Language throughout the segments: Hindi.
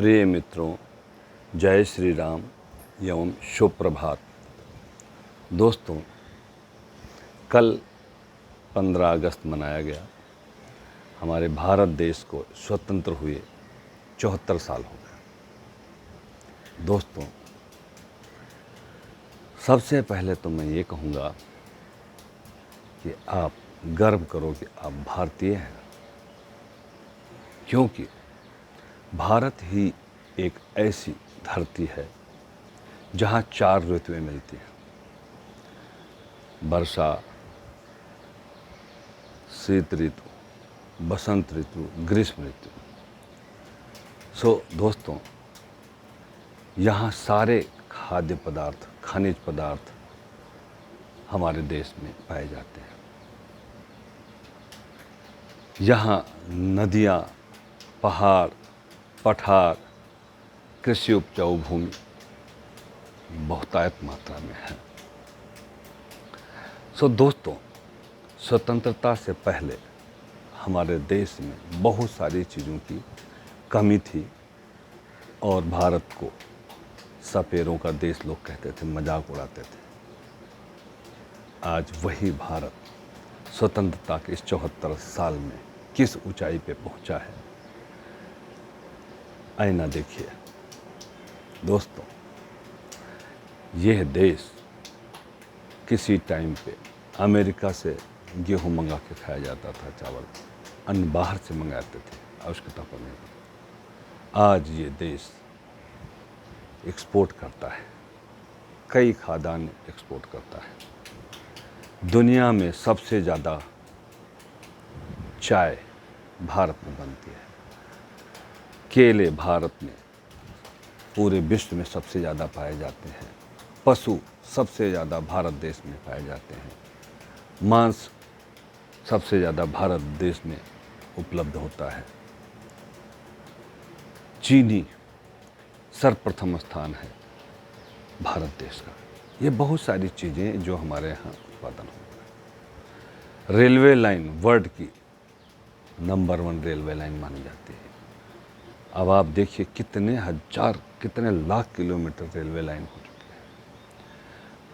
प्रिय मित्रों, जय श्री राम एवं शुभ प्रभात। दोस्तों, कल 15 अगस्त मनाया गया। हमारे भारत देश को स्वतंत्र हुए 74 साल हो गए। दोस्तों, सबसे पहले तो मैं ये कहूँगा कि आप गर्व करो कि आप भारतीय हैं, क्योंकि भारत ही एक ऐसी धरती है जहाँ 4 ऋतुएं मिलती हैं: वर्षा, शीत ऋतु, बसंत ऋतु, ग्रीष्म ऋतु। दोस्तों, यहाँ सारे खाद्य पदार्थ, खनिज पदार्थ हमारे देश में पाए जाते हैं। यहाँ नदियाँ, पहाड़, पठार, कृषि उपजाऊ भूमि बहुतायत मात्रा में है। दोस्तों, स्वतंत्रता से पहले हमारे देश में बहुत सारी चीज़ों की कमी थी और भारत को सपेरों का देश लोग कहते थे, मजाक उड़ाते थे। आज वही भारत स्वतंत्रता के इस 74 साल में किस ऊंचाई पे पहुंचा है, आईना देखिए। दोस्तों, यह देश किसी टाइम पे अमेरिका से गेहूं मंगा के खाया जाता था, चावल, अन्न बाहर से मंगाते थे आवश्यकता पड़ने पर। आज ये देश एक्सपोर्ट करता है, कई खाद्यान्न एक्सपोर्ट करता है। दुनिया में सबसे ज़्यादा चाय भारत में बनती है। केले भारत में पूरे विश्व में सबसे ज़्यादा पाए जाते हैं। पशु सबसे ज़्यादा भारत देश में पाए जाते हैं। मांस सबसे ज़्यादा भारत देश में उपलब्ध होता है। चीनी सर्वप्रथम स्थान है भारत देश का। ये बहुत सारी चीज़ें जो हमारे यहाँ उत्पादन होता है। रेलवे लाइन वर्ल्ड की नंबर 1 रेलवे लाइन मानी जाती है। अब आप देखिए कितने लाख किलोमीटर रेलवे लाइन हो चुकी है।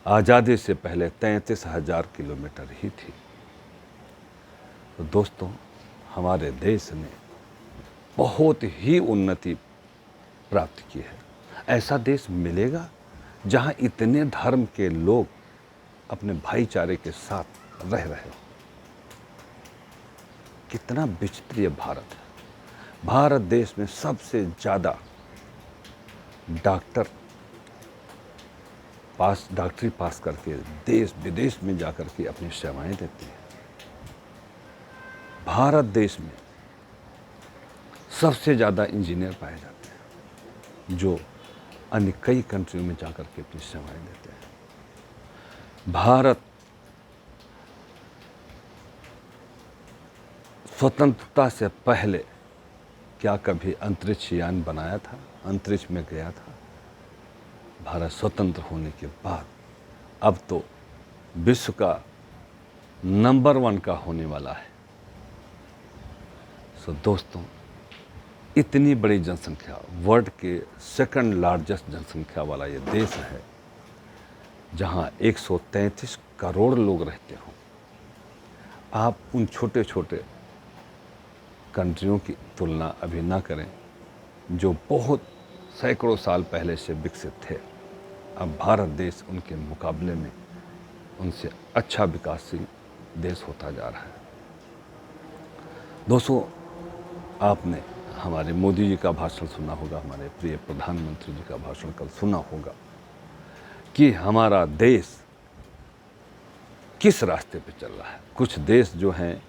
आज़ादी से पहले 33,000 किलोमीटर ही थी। तो दोस्तों, हमारे देश ने बहुत ही उन्नति प्राप्त की है। ऐसा देश मिलेगा जहां इतने धर्म के लोग अपने भाईचारे के साथ रह रहे हो। कितना विचित्र ये भारत है। भारत देश में सबसे ज़्यादा डॉक्टरी पास करके देश विदेश में जाकर के अपनी सेवाएं देते हैं। भारत देश में सबसे ज़्यादा इंजीनियर पाए जाते हैं जो अन्य कई कंट्रियों में जाकर के अपनी सेवाएं देते हैं। भारत स्वतंत्रता से पहले क्या कभी अंतरिक्ष यान बनाया था, अंतरिक्ष में गया था? भारत स्वतंत्र होने के बाद अब तो विश्व का नंबर 1 का होने वाला है। दोस्तों, इतनी बड़ी जनसंख्या, वर्ल्ड के सेकंड लार्जेस्ट जनसंख्या वाला ये देश है जहां 133 करोड़ लोग रहते हों। आप उन छोटे छोटे कंट्रियों की तुलना अभी ना करें जो बहुत सैकड़ों साल पहले से विकसित थे। अब भारत देश उनके मुकाबले में उनसे अच्छा विकासशील देश होता जा रहा है। दोस्तों, आपने हमारे मोदी जी का भाषण सुना होगा, हमारे प्रिय प्रधानमंत्री जी का भाषण कल सुना होगा कि हमारा देश किस रास्ते पे चल रहा है। कुछ देश जो हैं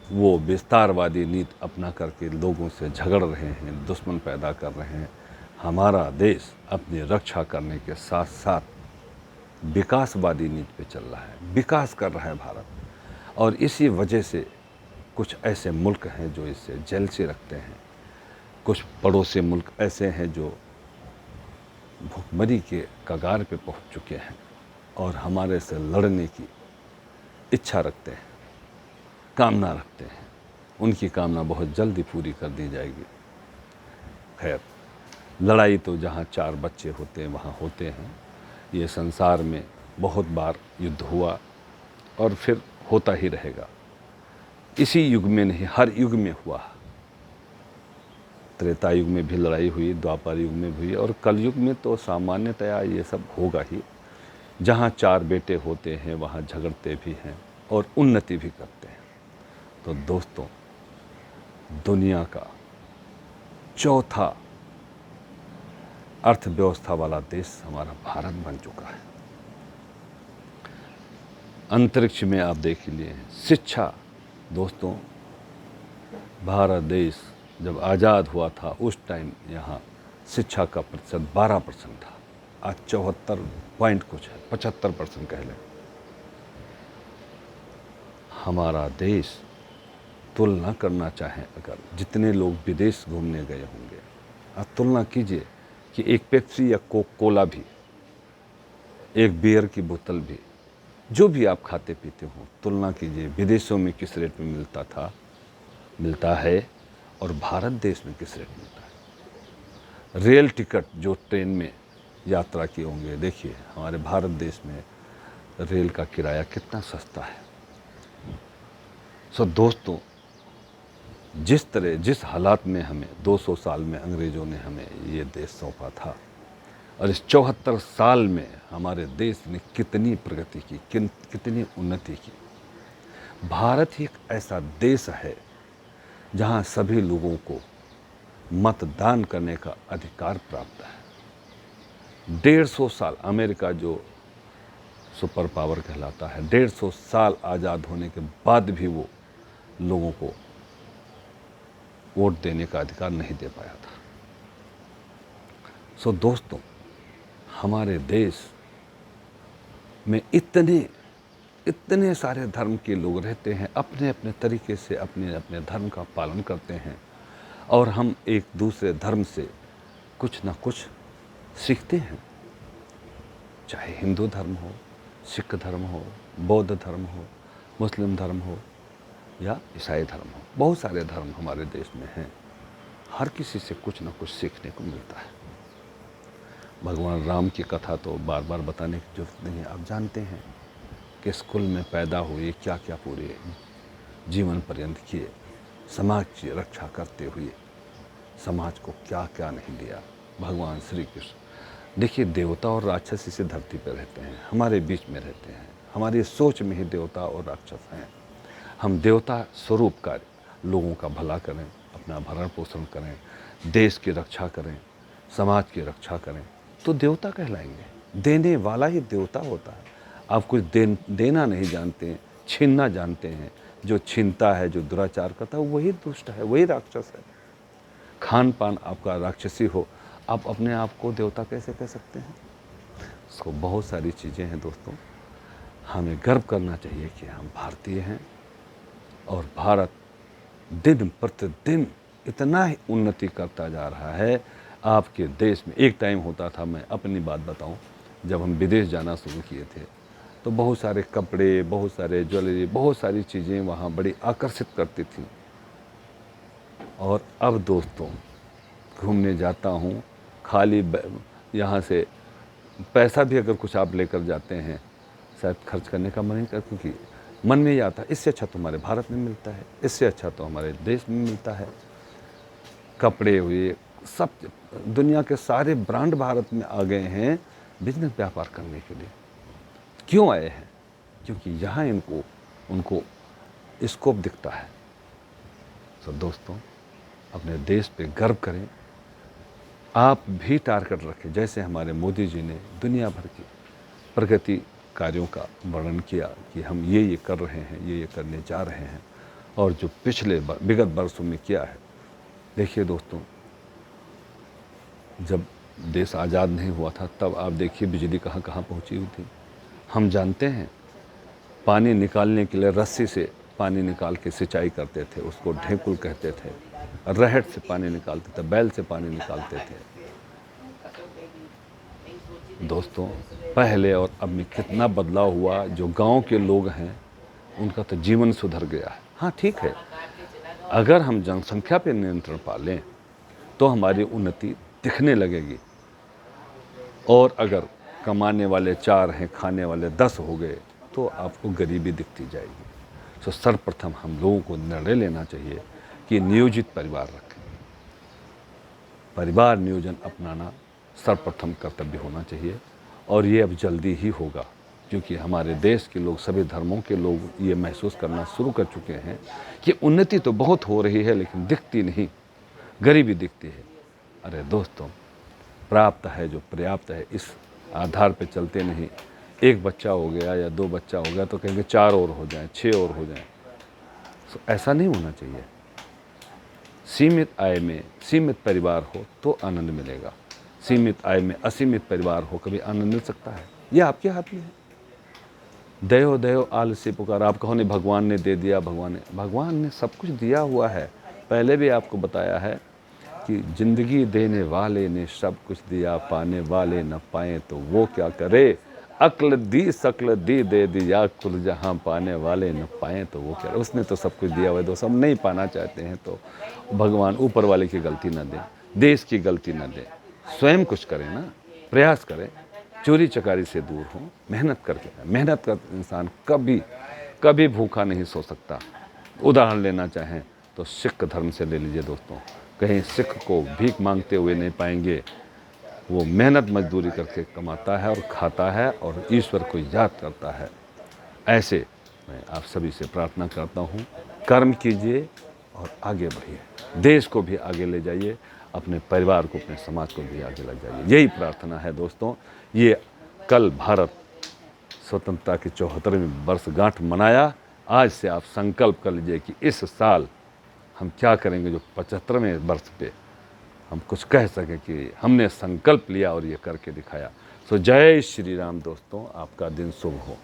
वो विस्तारवादी नीति अपना करके लोगों से झगड़ रहे हैं, दुश्मन पैदा कर रहे हैं। हमारा देश अपनी रक्षा करने के साथ साथ विकासवादी नीति पे चल रहा है, विकास कर रहा है भारत। और इसी वजह से कुछ ऐसे मुल्क हैं जो इससे जेलसी रखते हैं। कुछ पड़ोसी मुल्क ऐसे हैं जो भुखमरी के कगार पे पहुंच चुके हैं और हमारे से लड़ने की इच्छा रखते हैं, कामना रखते हैं। उनकी कामना बहुत जल्दी पूरी कर दी जाएगी। खैर, लड़ाई तो जहाँ 4 बच्चे होते हैं वहाँ होते हैं। ये संसार में बहुत बार युद्ध हुआ और फिर होता ही रहेगा। इसी युग में नहीं, हर युग में हुआ। त्रेता युग में भी लड़ाई हुई, द्वापर युग में भी, और कलयुग में तो सामान्यतया ये सब होगा ही। जहाँ 4 बेटे होते हैं वहाँ झगड़ते भी हैं और उन्नति भी करते हैं। तो दोस्तों, दुनिया का चौथा अर्थव्यवस्था वाला देश हमारा भारत बन चुका है। अंतरिक्ष में आप देख लिए, शिक्षा दोस्तों, भारत देश जब आज़ाद हुआ था उस टाइम यहाँ शिक्षा का प्रतिशत 12% था। आज 74 पॉइंट कुछ है, 75% कह लें। हमारा देश तुलना करना चाहें अगर, जितने लोग विदेश घूमने गए होंगे, आप तुलना कीजिए कि एक पेप्सी या कोक कोला भी, एक बियर की बोतल भी, जो भी आप खाते पीते हो, तुलना कीजिए विदेशों में किस रेट में मिलता है और भारत देश में किस रेट मिलता है। रेल टिकट जो ट्रेन में यात्रा किए होंगे, देखिए हमारे भारत देश में रेल का किराया कितना सस्ता है। सो दोस्तों, जिस हालात में हमें 200 साल में अंग्रेज़ों ने हमें ये देश सौंपा था, और इस 74 साल में हमारे देश ने कितनी प्रगति की, कितनी उन्नति की। भारत ही एक ऐसा देश है जहाँ सभी लोगों को मतदान करने का अधिकार प्राप्त है। 150 साल, अमेरिका जो सुपर पावर कहलाता है, 150 साल आज़ाद होने के बाद भी वो लोगों को वोट देने का अधिकार नहीं दे पाया था। सो दोस्तों, हमारे देश में इतने सारे धर्म के लोग रहते हैं, अपने अपने तरीके से अपने अपने धर्म का पालन करते हैं, और हम एक दूसरे धर्म से कुछ ना कुछ सीखते हैं। चाहे हिंदू धर्म हो, सिख धर्म हो, बौद्ध धर्म हो, मुस्लिम धर्म हो या ईसाई धर्म हो, बहुत सारे धर्म हमारे देश में हैं। हर किसी से कुछ ना कुछ सीखने को मिलता है। भगवान राम की कथा तो बार बार बताने की जरूरत नहीं है, आप जानते हैं कि स्कूल में पैदा हुए, क्या क्या पूरे जीवन पर्यंत किए, समाज की रक्षा करते हुए समाज को क्या क्या नहीं दिया भगवान श्री कृष्ण। देखिए, देवता और राक्षस इसी धरती पर रहते हैं, हमारे बीच में रहते हैं। हमारी सोच में ही देवता और राक्षस हैं। हम देवता स्वरूप कार्य, लोगों का भला करें, अपना भरण पोषण करें, देश की रक्षा करें, समाज की रक्षा करें, तो देवता कहलाएंगे। देने वाला ही देवता होता है। आप कुछ देना नहीं जानते हैं, छीनना जानते हैं। जो छीनता है, जो दुराचार करता है, वही दुष्ट है, वही राक्षस है। खान पान आपका राक्षसी हो, आप अपने आप को देवता कैसे कह सकते हैं? इसको बहुत सारी चीज़ें हैं दोस्तों। हमें गर्व करना चाहिए कि हम भारतीय हैं, और भारत दिन प्रतिदिन इतना ही उन्नति करता जा रहा है। आपके देश में एक टाइम होता था, मैं अपनी बात बताऊं, जब हम विदेश जाना शुरू किए थे तो बहुत सारे कपड़े, बहुत सारे ज्वेलरी, बहुत सारी चीज़ें वहाँ बड़ी आकर्षित करती थी। और अब दोस्तों, घूमने जाता हूँ, खाली यहाँ से पैसा भी अगर कुछ आप लेकर जाते हैं, शायद खर्च करने का मन नहीं करता, क्योंकि मन में ये आता है इससे अच्छा तो हमारे भारत में मिलता है, इससे अच्छा तो हमारे देश में मिलता है। कपड़े हुए, सब दुनिया के सारे ब्रांड भारत में आ गए हैं बिजनेस व्यापार करने के लिए। क्यों आए हैं? क्योंकि यहाँ उनको स्कोप दिखता है। तो दोस्तों, अपने देश पे गर्व करें। आप भी टारगेट रखें, जैसे हमारे मोदी जी ने दुनिया भर की प्रगति कार्यों का वर्णन किया कि हम ये कर रहे हैं, ये करने जा रहे हैं, और जो पिछले विगत वर्षों में किया है। देखिए दोस्तों, जब देश आज़ाद नहीं हुआ था तब आप देखिए बिजली कहाँ कहाँ पहुँची हुई थी। हम जानते हैं, पानी निकालने के लिए रस्सी से पानी निकाल के सिंचाई करते थे, उसको ढेकुल कहते थे। रहट से पानी निकालते थे, बैल से पानी निकालते थे। दोस्तों, पहले और अब में कितना बदलाव हुआ। जो गांव के लोग हैं उनका तो जीवन सुधर गया है। हाँ ठीक है, अगर हम जनसंख्या पे नियंत्रण पा लें तो हमारी उन्नति दिखने लगेगी। और अगर कमाने वाले 4 हैं, खाने वाले 10 हो गए, तो आपको गरीबी दिखती जाएगी। तो सर्वप्रथम हम लोगों को निर्णय लेना चाहिए कि नियोजित परिवार रखें। परिवार नियोजन अपनाना सर्वप्रथम कर्तव्य होना चाहिए, और ये अब जल्दी ही होगा, क्योंकि हमारे देश के लोग, सभी धर्मों के लोग ये महसूस करना शुरू कर चुके हैं कि उन्नति तो बहुत हो रही है लेकिन दिखती नहीं, गरीबी दिखती है। अरे दोस्तों, प्राप्त है जो पर्याप्त है, इस आधार पे चलते नहीं। एक बच्चा हो गया या 2 बच्चा हो गया तो कहेंगे 4 और हो जाएं, 6 और हो जाएं। तो ऐसा नहीं होना चाहिए। सीमित आय में सीमित परिवार हो तो आनंद मिलेगा, सीमित आय में असीमित परिवार हो, कभी आनंद मिल सकता है? ये आपके हाथ में है। दयो दयो आलसी पुकार, आप कहो नहीं भगवान ने दे दिया, भगवान ने सब कुछ दिया हुआ है। पहले भी आपको बताया है कि जिंदगी देने वाले ने सब कुछ दिया, पाने वाले न पाए तो वो क्या करे। अक्ल दी शकल दी दे दिया, कुल जहाँ पाने वाले न पाए तो वो क्या। उसने तो सब कुछ दिया हुआ है, तो सब नहीं पाना चाहते हैं तो भगवान ऊपर वाले की गलती न दें, देश की गलती न दें, स्वयं कुछ करें ना, प्रयास करें, चोरी चकारी से दूर हों, मेहनत करके। मेहनत का इंसान कभी कभी भूखा नहीं सो सकता। उदाहरण लेना चाहें तो सिख धर्म से ले लीजिए दोस्तों, कहीं सिख को भीख मांगते हुए नहीं पाएंगे। वो मेहनत मजदूरी करके कमाता है और खाता है और ईश्वर को याद करता है। ऐसे मैं आप सभी से प्रार्थना करता हूँ, कर्म कीजिए और आगे बढ़िए, देश को भी आगे ले जाइए, अपने परिवार को, अपने समाज को भी आगे ले जाइए। यही प्रार्थना है दोस्तों। ये कल भारत स्वतंत्रता की 74वीं वर्षगांठ मनाया। आज से आप संकल्प कर लीजिए कि इस साल हम क्या करेंगे जो 75वें वर्ष पे हम कुछ कह सकें कि हमने संकल्प लिया और ये करके दिखाया। सो जय श्री राम दोस्तों, आपका दिन शुभ हो।